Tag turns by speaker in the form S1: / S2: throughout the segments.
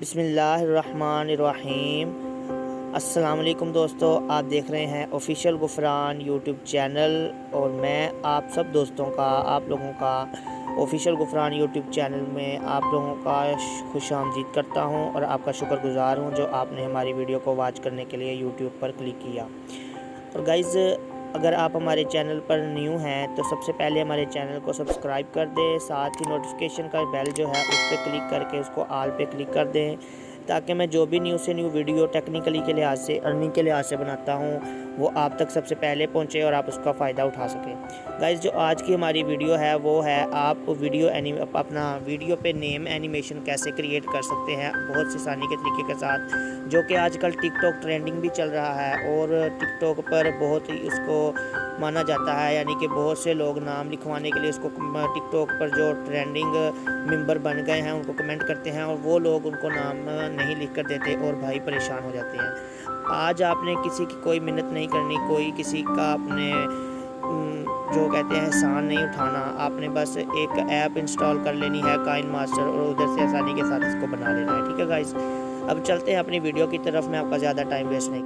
S1: बिस्मिल्लाहिर्रहमानिर्रहीम। अस्सलाम वालेकुम दोस्तों, आप देख रहे हैं ऑफिशियल गुफरान यूट्यूब चैनल और मैं आप सब दोस्तों का, आप लोगों का ऑफिशियल गुफरान यूट्यूब चैनल में आप लोगों का खुशामदीद करता हूं और आपका शुक्रगुजार हूं जो आपने हमारी वीडियो को वॉच करने के लिए यूट्यूब पर क्लिक किया। और गाइज़, अगर आप हमारे चैनल पर न्यू हैं तो सबसे पहले हमारे चैनल को सब्सक्राइब कर दें, साथ ही नोटिफिकेशन का बेल जो है उस पर क्लिक करके उसको ऑल पे क्लिक कर दें, ताकि मैं जो भी न्यू से न्यू वीडियो टेक्निकली के लिहाज से, अर्निंग के लिहाज से बनाता हूँ वो आप तक सबसे पहले पहुँचे और आप उसका फ़ायदा उठा सकें। गाइज़, जो आज की हमारी वीडियो है वो है आप अपना वीडियो पे नेम एनिमेशन कैसे क्रिएट कर सकते हैं बहुत सी आसानी के तरीके के साथ, जो कि आजकल टिकटॉक ट्रेंडिंग भी चल रहा है और टिकटॉक पर बहुत ही उसको माना जाता है, यानी कि बहुत से लोग नाम लिखवाने के लिए उसको टिकटॉक पर जो ट्रेंडिंग मेंबर बन गए हैं उनको कमेंट करते हैं और वो लोग उनको नाम नहीं लिख कर देते और भाई परेशान हो जाते हैं। आज आपने किसी की कोई मिन्नत नहीं करनी, कोई किसी का अपने जो कहते हैं एहसान नहीं उठाना, आपने बस एक ऐप इंस्टॉल कर लेनी है काइनमास्टर और उधर से आसानी के साथ इसको बना लेना है। ठीक है गाइस, अब चलते हैं अपनी वीडियो की तरफ, मैं आपका ज़्यादा टाइम वेस्ट नहीं।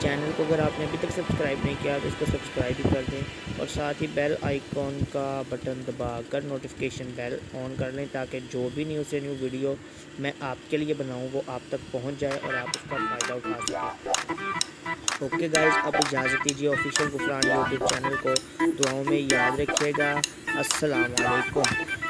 S1: चैनल को अगर आपने अभी तक सब्सक्राइब नहीं किया तो इसको सब्सक्राइब भी कर दें और साथ ही बेल आइकॉन का बटन दबाकर नोटिफिकेशन बेल ऑन कर लें ताकि जो भी न्यू से न्यू वीडियो मैं आपके लिए बनाऊं वो आप तक पहुंच जाए और आप उसका फ़ायदा उठा सकें। ओके गाइस, अब इजाज़त दीजिए। ऑफिशियल गुफरान यूट्यूब चैनल को दुआओं में याद रखिएगा। अस्सलाम वालेकुम।